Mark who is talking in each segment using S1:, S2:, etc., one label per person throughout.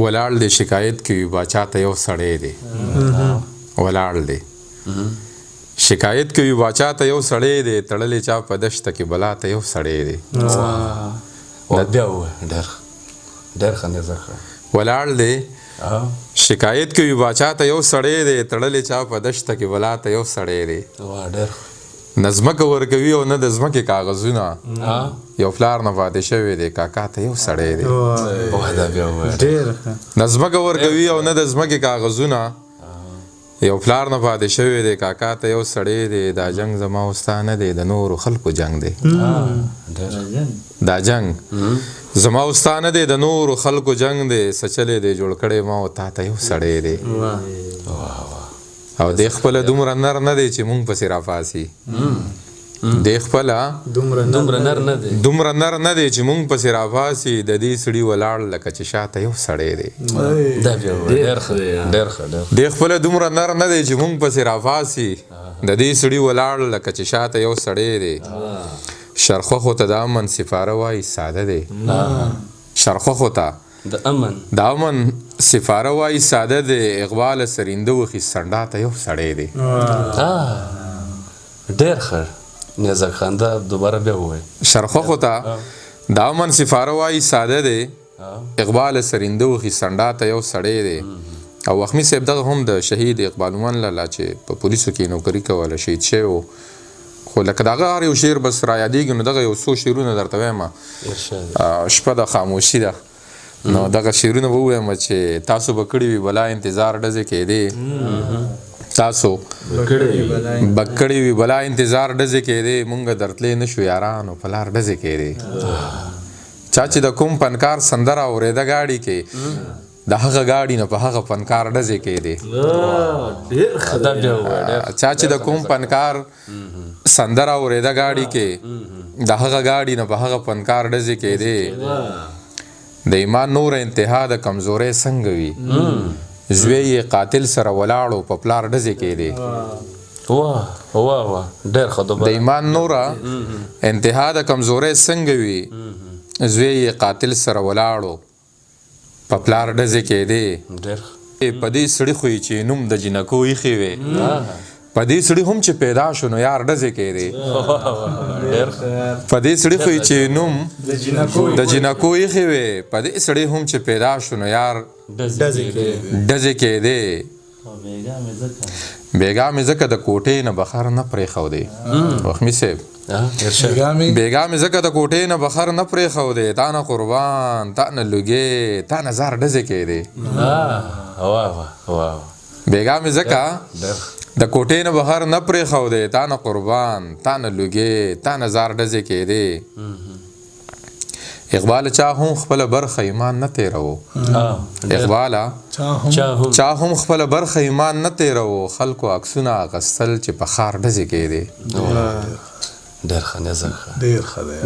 S1: ولاړ دی شکایت کوي باچا ته یو سړی دی ولاړ دی شکایت کوي باچا ته یو سړی دی تړلی چا په دشته کې بلا ته یو سړی دی
S2: بیا ډېر ښه نظر
S1: ولاړ دی شکایت کوي باچا ته یو سړی دی تړلی چا په دشته کې بلا ته یو سړی دی نه ځمکه ورکوي او نه د ځمکې کاغذونه یو پلار نه پاتې شوی دی کاکا ته یو سړی دی نه ځمکه ورکوي او نه د ځمکې کاغذونه یو پلار نه پاتې شوی دی کاکا ته یو سړی دی دا جنګ زما او ستا نه دی د نورو خلکو جنګ دی دا جنګ زما او ستا نه دی د نورو خلکو جنګ دی څه چلی دی جوړ کړی ما او تا ته یو سړی دی او دی خپله دومره نر نه دی چې مونږ پسې راپاسي دی خپله دومره نر نه دی چې مونږ پسې راپاسي د دې سړي ولاړ لکه چې شاته یو سړی دی دی خپله دومره نر نه دی چې مونږ پسې راپاسي د دې سړي ولاړ لکه چې شاته یو سړی دی شرخوخو ته د امن سفاره وایي ساده دی شرخوخو ته د امن سفاره وایي ساده دی اقبال سرینده وخي سنډا ته یو سړی دی
S2: ډېر ښه نیازک خان دا دوباره بیا ووایي
S1: شرخوخو ته د امن سفاره وایي ساده دی اقبال سرینده وخي سنډا ته یو سړی دی او وخمي صاحب دغه هم د شهید اقبال من لالا چې په پولیسو کې نوکري کوله شهید شوی و خو لکه دغه هر یو شعر بس را یادېږي نو دغه یو څو شعرونه درته وایم شپه د خاموشي ده نو دغه شعرونه به ووایم چې تاسو به کړي وي بلا انتظار ډزې کېدې تاسو به کړي وي بلا انتظار ډزې کېدې مونږ درتلې نه شو یارانو په لار ډزې کېدې چا چې د کوم فنکار سندره اورېده ګاډي کې د هغه ګاډي نه په هغه فنکار ډزې کېدې چا چې د کوم فنکار سندره اورېده ګاډي کې د هغه ګاډي نه په هغه فنکار ډزې کېدې د ایمان نور انتها د کمزورۍ څنګه وي زوی یې قاتل سره ولاړو په پلار ډزې کېدې د ایمان نوره انتها د کمزورۍ څنګه وي زوی یې قاتل سره ولاړو په پلار ډزې کېدې په دې سړي خو چې نوم د جنکو ایښې وې په دې سړي هم چې پیدا شو نو یار ډزې کېدې په دې سړي خو چې نوم د جنکو ایښې وې په دې سړي هم چې پیدا شو نو یار ډزې کېدې بیګا مې ځکه د کوټې نه بخر نه پرېښودې وخمي صاحب بیګا مې ځکه د کوټې نه بخر نه پرېښودې تا نه قربان تا نه لوګې تا نه زار ډزې کېدې بیګا مې ځکه د کوټې نه بهر نه پرېښودې تا نه قربان تا نه لوګې تا نه زار ډزې کېدې اقبال چا هم خپله برخه ایمان نه تېروو اقباله چا هم خپله برخه ایمان نه تېروو خلکو عکسونه اخیستل چې په ښار ډزې کېدې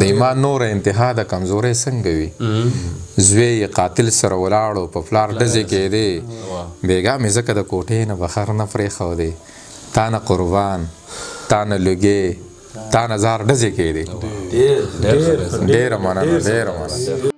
S1: د ایمان نوره انتها د کمزورۍ څنګه وي زوی یې قاتل سره ولاړو په پلار ډزې کېدې بیګا مې ځکه د کوټې نه بخر نه پرېښودې تا نه قربان تا نه لوګې تا نه زار ډزې کېدې ډېره مننه